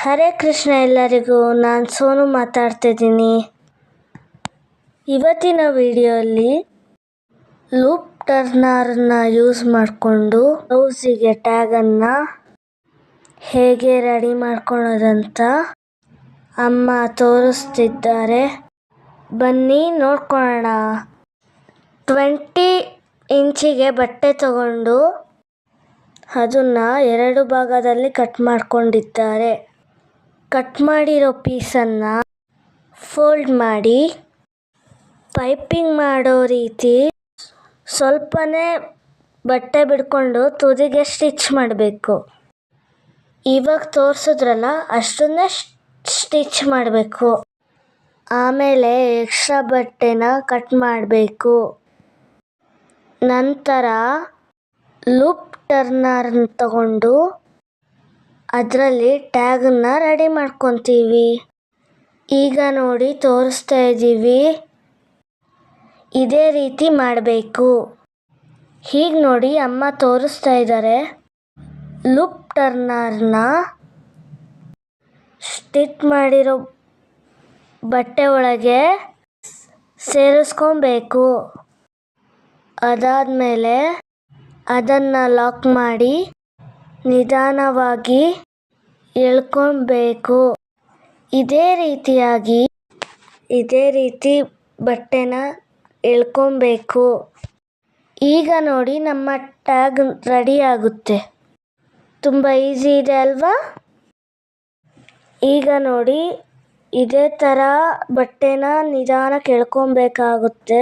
ಹರೇ ಕೃಷ್ಣ ಎಲ್ಲರಿಗೂ, ನಾನು ಸೋನು ಮಾತಾಡ್ತಿದ್ದೀನಿ. ಇವತ್ತಿನ ವಿಡಿಯೋಲಿ ಲೂಪ್ ಟರ್ನರ್ನ ಯೂಸ್ ಮಾಡಿಕೊಂಡು ಬ್ಲೌಸಿಗೆ ಟ್ಯಾಗನ್ನು ಹೇಗೆ ರೆಡಿ ಮಾಡ್ಕೊಳ್ಳೋದಂತ ಅಮ್ಮ ತೋರಿಸ್ತಿದ್ದಾರೆ. ಬನ್ನಿ ನೋಡ್ಕೊಳ್ಳೋಣ. 20 ಇಂಚಿಗೆ ಬಟ್ಟೆ ತಗೊಂಡು ಅದನ್ನು 2 ಭಾಗದಲ್ಲಿ ಕಟ್ ಮಾಡ್ಕೊಂಡಿದ್ದಾರೆ. ಕಟ್ ಮಾಡಿರೋ ಪೀಸನ್ನು ಫೋಲ್ಡ್ ಮಾಡಿ ಪೈಪಿಂಗ್ ಮಾಡೋ ರೀತಿ ಸ್ವಲ್ಪನೇ ಬಟ್ಟೆ ಬಿಡ್ಕೊಂಡು ತುದಿಗೆ ಸ್ಟಿಚ್ ಮಾಡಬೇಕು. ಇವಾಗ ತೋರಿಸಿದ್ರಲ್ಲ ಅಷ್ಟನ್ನೇ ಸ್ಟಿಚ್ ಮಾಡಬೇಕು. ಆಮೇಲೆ ಎಕ್ಸ್ಟ್ರಾ ಬಟ್ಟೆನ ಕಟ್ ಮಾಡಬೇಕು. ನಂತರ ಲೂಪ್ ಟರ್ನರ್ ತಗೊಂಡು ಅದರಲ್ಲಿ ಟ್ಯಾಗನ್ನು ರೆಡಿ ಮಾಡ್ಕೊತೀವಿ. ಈಗ ನೋಡಿ ತೋರಿಸ್ತಾ ಇದ್ದೀವಿ, ಇದೇ ರೀತಿ ಮಾಡಬೇಕು. ಹೀಗೆ ನೋಡಿ ಅಮ್ಮ ತೋರಿಸ್ತಾ ಇದ್ದಾರೆ. ಲೂಪ್ ಟರ್ನರ್ನ ಸ್ಟಿಚ್ ಮಾಡಿರೋ ಬಟ್ಟೆ ಒಳಗೆ ಸೇರಿಸ್ಕೊಬೇಕು. ಅದಾದಮೇಲೆ ಅದನ್ನು ಲಾಕ್ ಮಾಡಿ ನಿಧಾನವಾಗಿ ಎಳ್ಕೊಬೇಕು. ಇದೇ ರೀತಿ ಬಟ್ಟೆನ ಎಳ್ಕೊಬೇಕು. ಈಗ ನೋಡಿ ನಮ್ಮ ಟ್ಯಾಗ್ ರೆಡಿ ಆಗುತ್ತೆ. ತುಂಬ ಈಸಿ ಇದೆ ಅಲ್ವಾ? ಈಗ ನೋಡಿ ಇದೇ ಥರ ಬಟ್ಟೆನ ನಿಧಾನಕ್ಕೆ ಎಳ್ಕೊಬೇಕಾಗುತ್ತೆ.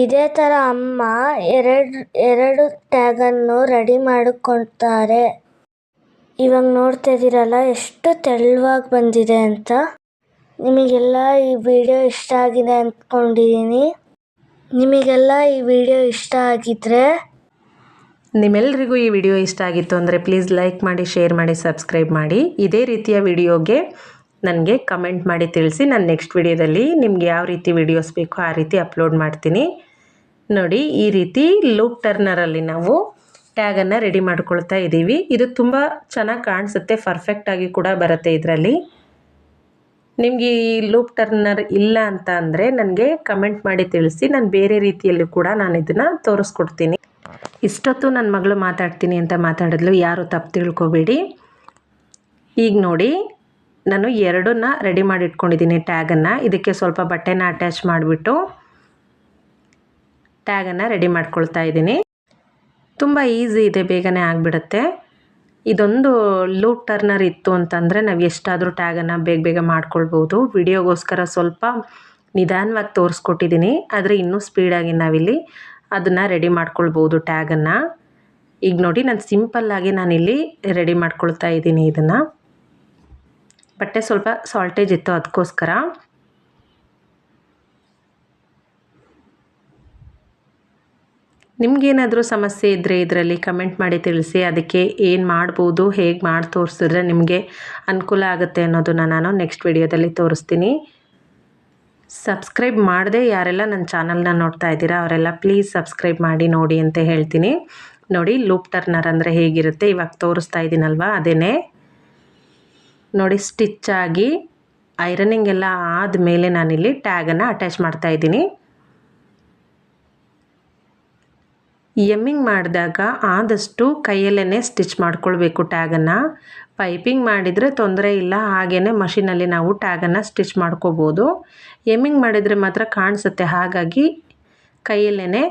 ಇದೇ ಥರ ಅಮ್ಮ ಎರಡು ಟ್ಯಾಗನ್ನು ರೆಡಿ ಮಾಡಿಕೊಳ್ತಾರೆ. ಇವಾಗ ನೋಡ್ತಾ ಇದ್ದೀರಲ್ಲ ಎಷ್ಟು ತೆಳುವಾಗಿ ಬಂದಿದೆ ಅಂತ. ನಿಮಗೆಲ್ಲ ಈ ವಿಡಿಯೋ ಇಷ್ಟ ಆಗಿದೆ ಅಂದ್ಕೊಂಡಿದ್ದೀನಿ. ನಿಮಗೆಲ್ಲ ಈ ವಿಡಿಯೋ ಇಷ್ಟ ಆಗಿದ್ದರೆ ನಿಮ್ಮೆಲ್ಲರಿಗೂ ಈ ವಿಡಿಯೋ ಇಷ್ಟ ಆಗಿತ್ತು ಅಂದರೆ ಪ್ಲೀಸ್ ಲೈಕ್ ಮಾಡಿ, ಶೇರ್ ಮಾಡಿ, ಸಬ್ಸ್ಕ್ರೈಬ್ ಮಾಡಿ. ಇದೇ ರೀತಿಯ ವಿಡಿಯೋಗೆ ನನಗೆ ಕಮೆಂಟ್ ಮಾಡಿ ತಿಳಿಸಿ. ನಾನು ನೆಕ್ಸ್ಟ್ ವಿಡಿಯೋದಲ್ಲಿ ನಿಮ್ಗೆ ಯಾವ ರೀತಿ ವಿಡಿಯೋಸ್ ಬೇಕೋ ಆ ರೀತಿ ಅಪ್ಲೋಡ್ ಮಾಡ್ತೀನಿ. ನೋಡಿ ಈ ರೀತಿ ಲೂಪ್ ಟರ್ನರಲ್ಲಿ ನಾವು ಟ್ಯಾಗನ್ನು ರೆಡಿ ಮಾಡ್ಕೊಳ್ತಾ ಇದ್ದೀವಿ. ಇದು ತುಂಬ ಚೆನ್ನಾಗಿ ಕಾಣಿಸುತ್ತೆ, ಪರ್ಫೆಕ್ಟಾಗಿ ಕೂಡ ಬರುತ್ತೆ. ಇದರಲ್ಲಿ ನಿಮಗೆ ಈ ಲೂಪ್ ಟರ್ನರ್ ಇಲ್ಲ ಅಂತ ಅಂದರೆ ನನಗೆ ಕಮೆಂಟ್ ಮಾಡಿ ತಿಳಿಸಿ. ನಾನು ಬೇರೆ ರೀತಿಯಲ್ಲೂ ಕೂಡ ನಾನು ಇದನ್ನು ತೋರಿಸ್ಕೊಡ್ತೀನಿ. ಇಷ್ಟೊತ್ತು ನನ್ನ ಮಗಳು ಮಾತಾಡ್ತೀನಿ ಅಂತ ಮಾತಾಡಿದ್ಲು, ಯಾರು ತಪ್ಪು ತಿಳ್ಕೊಬೇಡಿ. ಈಗ ನೋಡಿ ನಾನು ಎರಡನ್ನ ರೆಡಿ ಮಾಡಿ ಇಟ್ಕೊಂಡಿದ್ದೀನಿ ಟ್ಯಾಗನ್ನು. ಇದಕ್ಕೆ ಸ್ವಲ್ಪ ಬಟ್ಟೆನ ಅಟ್ಯಾಚ್ ಮಾಡಿಬಿಟ್ಟು ಟ್ಯಾಗನ್ನು ರೆಡಿ ಮಾಡ್ಕೊಳ್ತಾ ಇದ್ದೀನಿ. ತುಂಬ ಈಸಿ ಇದೆ, ಬೇಗನೆ ಆಗಿಬಿಡುತ್ತೆ. ಇದೊಂದು ಲೂಪ್ ಟರ್ನರ್ ಇತ್ತು ಅಂತಂದರೆ ನಾವು ಎಷ್ಟಾದರೂ ಟ್ಯಾಗನ್ನು ಬೇಗ ಮಾಡ್ಕೊಳ್ಬೋದು. ವಿಡಿಯೋಗೋಸ್ಕರ ಸ್ವಲ್ಪ ನಿಧಾನವಾಗಿ ತೋರಿಸ್ಕೊಟ್ಟಿದ್ದೀನಿ, ಆದರೆ ಇನ್ನೂ ಸ್ಪೀಡಾಗಿ ನಾವಿಲ್ಲಿ ಅದನ್ನು ರೆಡಿ ಮಾಡ್ಕೊಳ್ಬೋದು ಟ್ಯಾಗನ್ನು. ಈಗ ನೋಡಿ ನಾನು ಸಿಂಪಲ್ಲಾಗಿ ನಾನಿಲ್ಲಿ ರೆಡಿ ಮಾಡ್ಕೊಳ್ತಾ ಇದ್ದೀನಿ. ಇದನ್ನು ಬಟ್ಟೆ ಸ್ವಲ್ಪ ಸಾಲ್ಟೇಜ್ ಇತ್ತು, ಅದಕ್ಕೋಸ್ಕರ. ನಿಮಗೇನಾದರೂ ಸಮಸ್ಯೆ ಇದ್ದರೆ ಇದರಲ್ಲಿ ಕಮೆಂಟ್ ಮಾಡಿ ತಿಳಿಸಿ. ಅದಕ್ಕೆ ಏನು ಮಾಡ್ಬೋದು, ಹೇಗೆ ಮಾಡಿ ತೋರಿಸಿದ್ರೆ ನಿಮಗೆ ಅನುಕೂಲ ಆಗುತ್ತೆ ಅನ್ನೋದನ್ನು ನಾನು ನೆಕ್ಸ್ಟ್ ವಿಡಿಯೋದಲ್ಲಿ ತೋರಿಸ್ತೀನಿ. ಸಬ್ಸ್ಕ್ರೈಬ್ ಮಾಡದೆ ಯಾರೆಲ್ಲ ನನ್ನ ಚಾನಲ್ನ ನೋಡ್ತಾ ಇದ್ದೀರಾ ಅವರೆಲ್ಲ ಪ್ಲೀಸ್ ಸಬ್ಸ್ಕ್ರೈಬ್ ಮಾಡಿ ನೋಡಿ ಅಂತ ಹೇಳ್ತೀನಿ. ನೋಡಿ ಲೂಪ್ ಟರ್ನರ್ ಅಂದರೆ ಹೇಗಿರುತ್ತೆ ಇವಾಗ ತೋರಿಸ್ತಾ ಇದ್ದೀನಲ್ವ, ಅದೇನೇ. ನೋಡಿ ಸ್ಟಿಚ್ ಆಗಿ ಐರನಿಂಗ್ ಎಲ್ಲ ಆದಮೇಲೆ ನಾನಿಲ್ಲಿ ಟ್ಯಾಗನ್ನು ಅಟ್ಯಾಚ್ ಮಾಡ್ತಾ ಇದ್ದೀನಿ. ಎಮ್ಮಿಂಗ್ ಮಾಡಿದಾಗ ಆದಷ್ಟು ಕೈಯಲ್ಲೇ ಸ್ಟಿಚ್ ಮಾಡ್ಕೊಳ್ಬೇಕು ಟ್ಯಾಗನ್ನು. ಪೈಪಿಂಗ್ ಮಾಡಿದರೆ ತೊಂದರೆ ಇಲ್ಲ, ಹಾಗೆಯೇ ಮಷಿನಲ್ಲಿ ನಾವು ಟ್ಯಾಗನ್ನು ಸ್ಟಿಚ್ ಮಾಡ್ಕೋಬೋದು. ಎಮ್ಮಿಂಗ್ ಮಾಡಿದರೆ ಮಾತ್ರ ಕಾಣಿಸುತ್ತೆ, ಹಾಗಾಗಿ ಕೈಯಲ್ಲೇ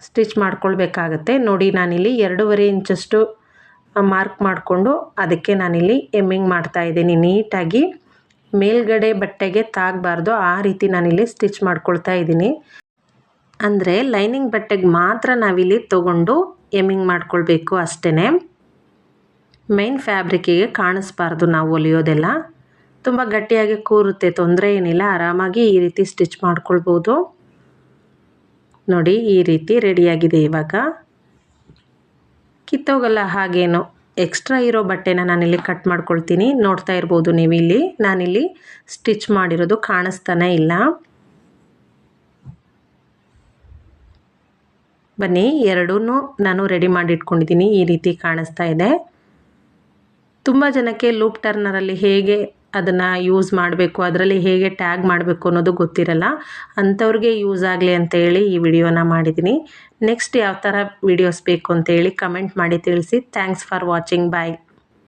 ಸ್ಟಿಚ್ ಮಾಡ್ಕೊಳ್ಬೇಕಾಗತ್ತೆ. ನೋಡಿ ನಾನಿಲ್ಲಿ 2.5 ಇಂಚಷ್ಟು ಮಾರ್ಕ್ ಮಾಡಿಕೊಂಡು ಅದಕ್ಕೆ ನಾನಿಲ್ಲಿ ಎಮ್ಮಿಂಗ್ ಮಾಡ್ತಾಯಿದ್ದೀನಿ. ನೀಟಾಗಿ ಮೇಲ್ಗಡೆ ಬಟ್ಟೆಗೆ ತಾಗಬಾರ್ದು, ಆ ರೀತಿ ನಾನಿಲ್ಲಿ ಸ್ಟಿಚ್ ಮಾಡ್ಕೊಳ್ತಾ ಇದ್ದೀನಿ. ಅಂದರೆ ಲೈನಿಂಗ್ ಬಟ್ಟೆಗೆ ಮಾತ್ರ ನಾವಿಲ್ಲಿ ತೊಗೊಂಡು ಎಮ್ಮಿಂಗ್ ಮಾಡ್ಕೊಳ್ಬೇಕು ಅಷ್ಟೇ. ಮೈನ್ ಫ್ಯಾಬ್ರಿಕ್ಕಿಗೆ ಕಾಣಿಸ್ಬಾರ್ದು ನಾವು ಹೊಲಿಯೋದೆಲ್ಲ. ತುಂಬ ಗಟ್ಟಿಯಾಗಿ ಕೂರುತ್ತೆ, ತೊಂದರೆ ಏನಿಲ್ಲ, ಆರಾಮಾಗಿ ಈ ರೀತಿ ಸ್ಟಿಚ್ ಮಾಡ್ಕೊಳ್ಬೋದು. ನೋಡಿ ಈ ರೀತಿ ರೆಡಿಯಾಗಿದೆ. ಇವಾಗ ಕಿತ್ತೋಗಲ್ಲ, ಹಾಗೇನು ಎಕ್ಸ್ಟ್ರಾ ಇರೋ ಬಟ್ಟೆನ ನಾನಿಲ್ಲಿ ಕಟ್ ಮಾಡ್ಕೊಳ್ತೀನಿ. ನೋಡ್ತಾ ಇರ್ಬೋದು ನೀವಿಲ್ಲಿ ನಾನಿಲ್ಲಿ ಸ್ಟಿಚ್ ಮಾಡಿರೋದು ಕಾಣಿಸ್ತಾನೆ ಇಲ್ಲ. ಬನ್ನಿ ಎರಡೂ ನಾನು ರೆಡಿ ಮಾಡಿ ಇಟ್ಕೊಂಡಿದ್ದೀನಿ. ಈ ರೀತಿ ಕಾಣಿಸ್ತಾ ಇದೆ. ತುಂಬ ಜನಕ್ಕೆ ಲೂಪ್ ಟರ್ನರಲ್ಲಿ ಹೇಗೆ ಅದನ್ನು ಯೂಸ್ ಮಾಡಬೇಕು, ಅದರಲ್ಲಿ ಹೇಗೆ ಟ್ಯಾಗ್ ಮಾಡಬೇಕು ಅನ್ನೋದು ಗೊತ್ತಿರಲ್ಲ. ಅಂಥವ್ರಿಗೆ ಯೂಸ್ ಆಗಲಿ ಅಂತೇಳಿ ಈ ವಿಡಿಯೋನ ಮಾಡಿದ್ದೀನಿ. ನೆಕ್ಸ್ಟ್ ಯಾವ ಥರ ವಿಡಿಯೋಸ್ ಬೇಕು ಅಂತೇಳಿ ಕಮೆಂಟ್ ಮಾಡಿ ತಿಳಿಸಿ. Thanks for watching. ಬಾಯ್.